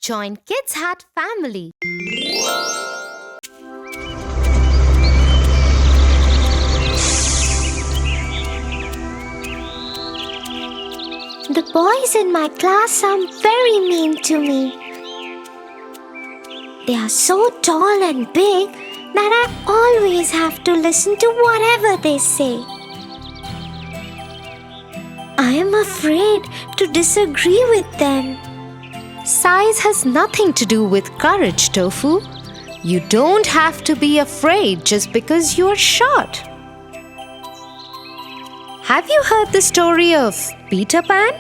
Join Kids Hat family. The boys in my class are very mean to me. They are so tall and big that I always have to listen to whatever they say. I am afraid to disagree with them. Size has nothing to do with courage, Tofu. You don't have to be afraid just because you're short. Have you heard the story of Peter Pan?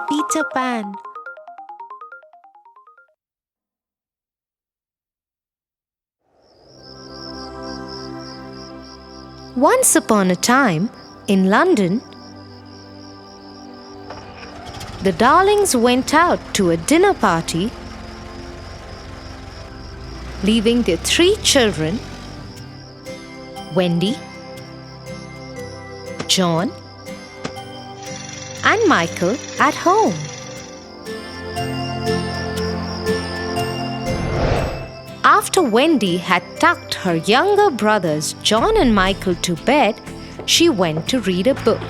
Peter Pan. Once upon a time, in London, the darlings went out to a dinner party, leaving their 3 children, Wendy, John, and Michael, at home. After Wendy had tucked her younger brothers, John and Michael, to bed, she went to read a book.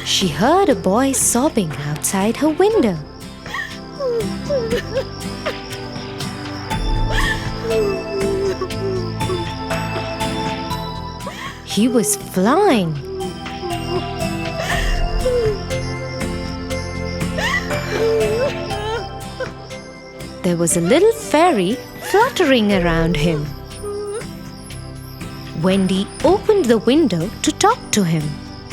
She heard a boy sobbing outside her window. He was flying. There was a little fairy fluttering around him. Wendy opened the window to talk to him.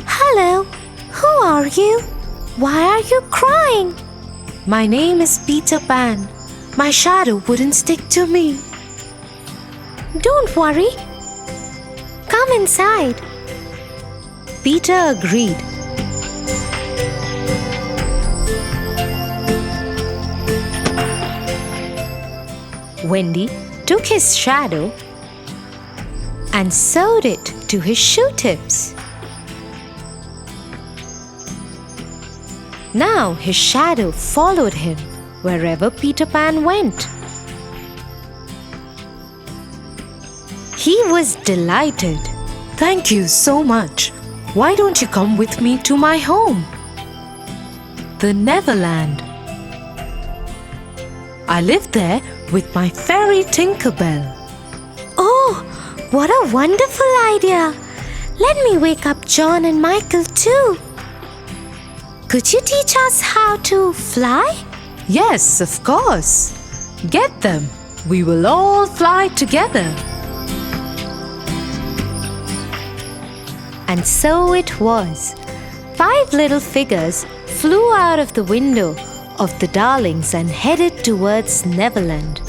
Hello, who are you? Why are you crying? My name is Peter Pan. My shadow wouldn't stick to me. Don't worry. Come inside. Peter agreed. Wendy took his shadow and sewed it to his shoe tips. Now his shadow followed him wherever Peter Pan went. He was delighted. Thank you so much. Why don't you come with me to my home? The Neverland. I live there with my fairy Tinkerbell. Oh, what a wonderful idea! Let me wake up John and Michael too. Could you teach us how to fly? Yes, of course. Get them. We will all fly together. And so it was. 5 little figures flew out of the window of the darlings and headed towards Neverland.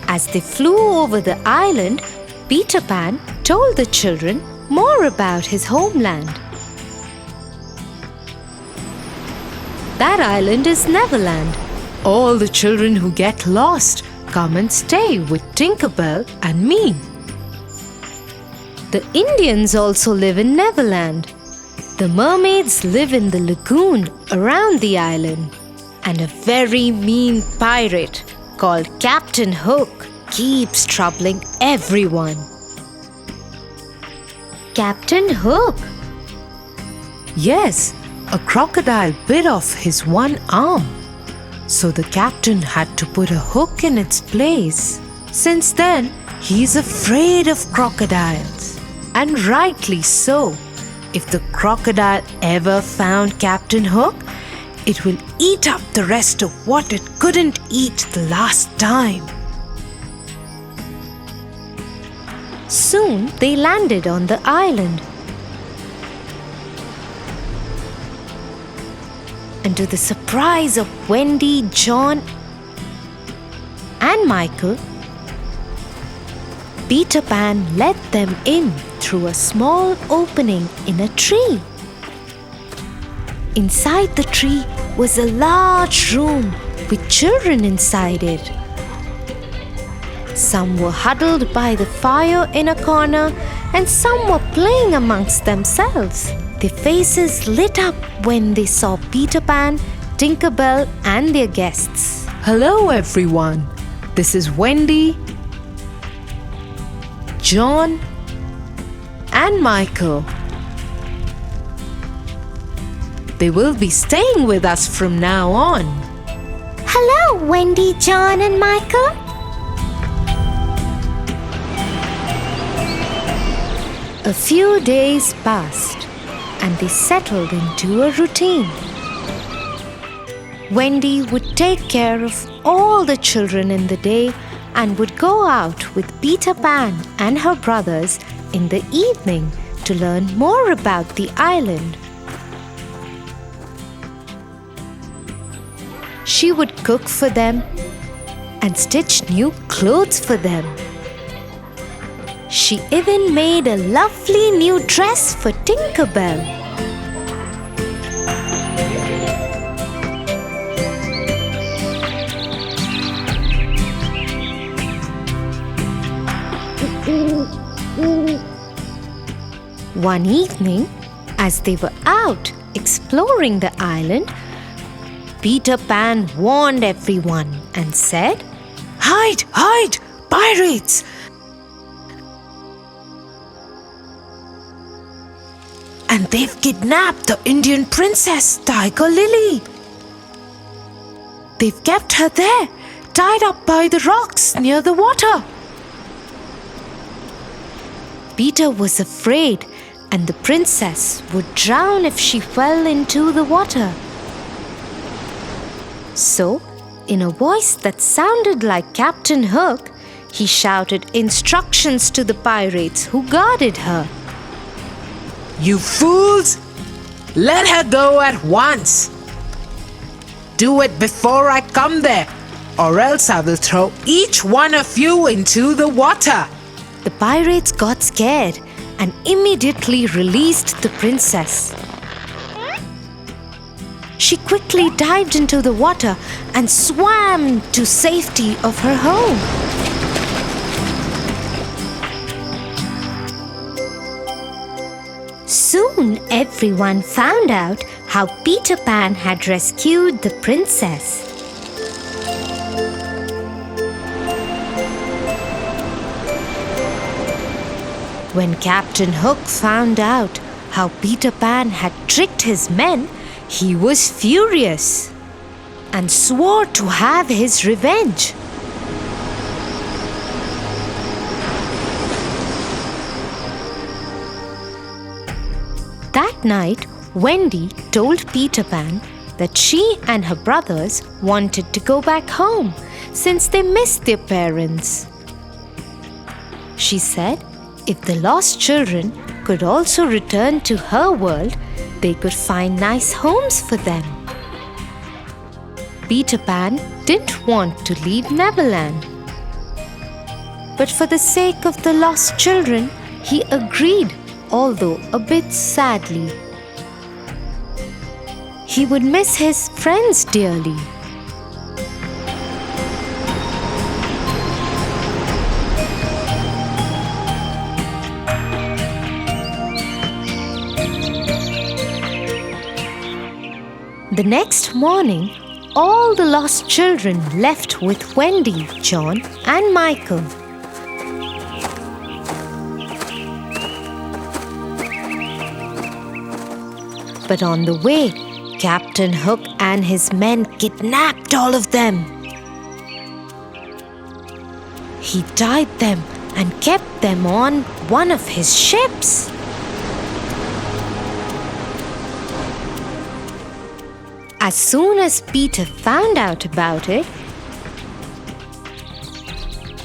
As they flew over the island, Peter Pan told the children more about his homeland. That island is Neverland. All the children who get lost come and stay with Tinkerbell and me. The Indians also live in Neverland. The mermaids live in the lagoon around the island. And a very mean pirate called Captain Hook keeps troubling everyone. Captain Hook? Yes, a crocodile bit off his one arm. So the captain had to put a hook in its place. Since then, he's afraid of crocodiles. And rightly so. If the crocodile ever found Captain Hook, it will eat up the rest of what it couldn't eat the last time. Soon they landed on the island. And to the surprise of Wendy, John, and Michael, Peter Pan led them in through a small opening in a tree. Inside the tree was a large room with children inside it. Some were huddled by the fire in a corner, and some were playing amongst themselves. Their faces lit up when they saw Peter Pan, Tinker Bell, and their guests. Hello, everyone. This is Wendy, John, and Michael. They will be staying with us from now on. Hello, Wendy, John, and Michael. A few days passed, and they settled into a routine. Wendy would take care of all the children in the day and would go out with Peter Pan and her brothers in the evening to learn more about the island. She would cook for them and stitch new clothes for them. She even made a lovely new dress for Tinker Bell. One evening, as they were out exploring the island, Peter Pan warned everyone and said, Hide! Hide! Pirates! And they've kidnapped the Indian princess, Tiger Lily. They've kept her there, tied up by the rocks near the water. Peter was afraid, and the princess would drown if she fell into the water. So, in a voice that sounded like Captain Hook, he shouted instructions to the pirates who guarded her. You fools! Let her go at once! Do it before I come there, or else I will throw each one of you into the water. The pirates got scared and immediately released the princess. She quickly dived into the water and swam to safety of her home. Soon everyone found out how Peter Pan had rescued the princess. When Captain Hook found out how Peter Pan had tricked his men, he was furious and swore to have his revenge. That night, Wendy told Peter Pan that she and her brothers wanted to go back home since they missed their parents. She said if the lost children could also return to her world, they could find nice homes for them. Peter Pan didn't want to leave Neverland. But for the sake of the lost children, he agreed, although a bit sadly. He would miss his friends dearly. The next morning, all the lost children left with Wendy, John, and Michael. But on the way, Captain Hook and his men kidnapped all of them. He tied them and kept them on one of his ships. As soon as Peter found out about it,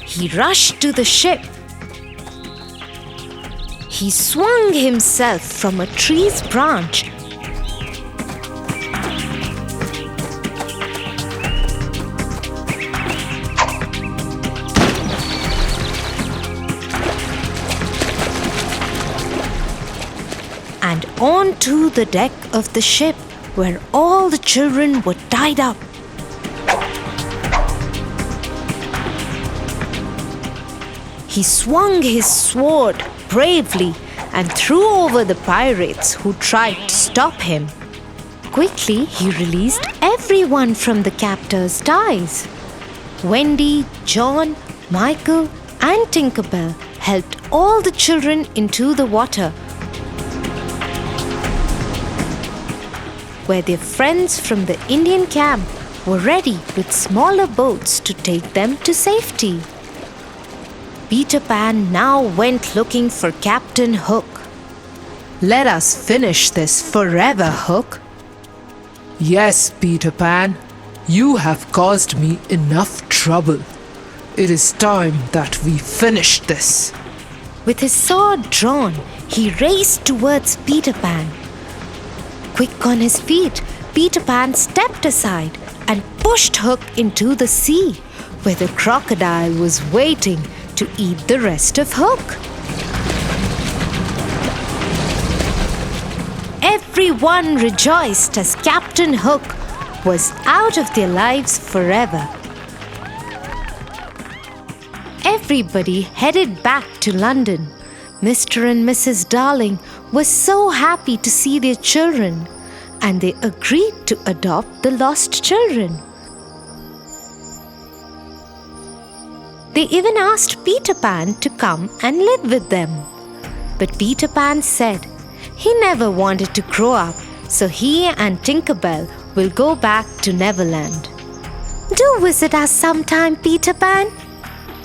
he rushed to the ship. He swung himself from a tree's branch and onto the deck of the ship where all the children were tied up. He swung his sword bravely and threw over the pirates who tried to stop him. Quickly, he released everyone from the captor's ties. Wendy, John, Michael, and Tinkerbell helped all the children into the water, where their friends from the Indian camp were ready with smaller boats to take them to safety. Peter Pan now went looking for Captain Hook. Let us finish this forever, Hook. Yes, Peter Pan, you have caused me enough trouble. It is time that we finish this. With his sword drawn, he raced towards Peter Pan. Quick on his feet, Peter Pan stepped aside and pushed Hook into the sea, where the crocodile was waiting to eat the rest of Hook. Everyone rejoiced as Captain Hook was out of their lives forever. Everybody headed back to London. Mr. and Mrs. Darling were so happy to see their children, and they agreed to adopt the lost children. They even asked Peter Pan to come and live with them. But Peter Pan said he never wanted to grow up, so he and Tinkerbell will go back to Neverland. Do visit us sometime, Peter Pan.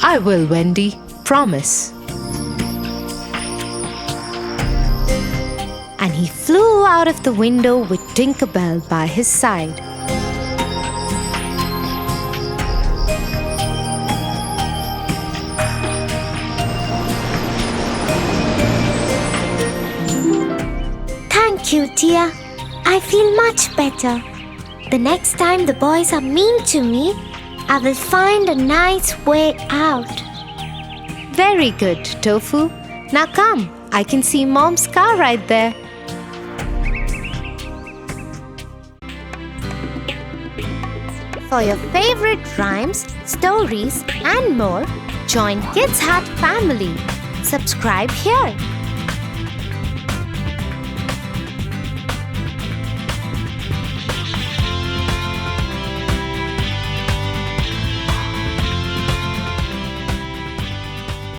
I will, Wendy. Promise. And he flew out of the window with Tinkerbell by his side. Thank you, Tia. I feel much better. The next time the boys are mean to me, I will find a nice way out. Very good, Tofu. Now come, I can see Mom's car right there. For your favorite rhymes, stories, and more, join Kids Hut family. Subscribe here.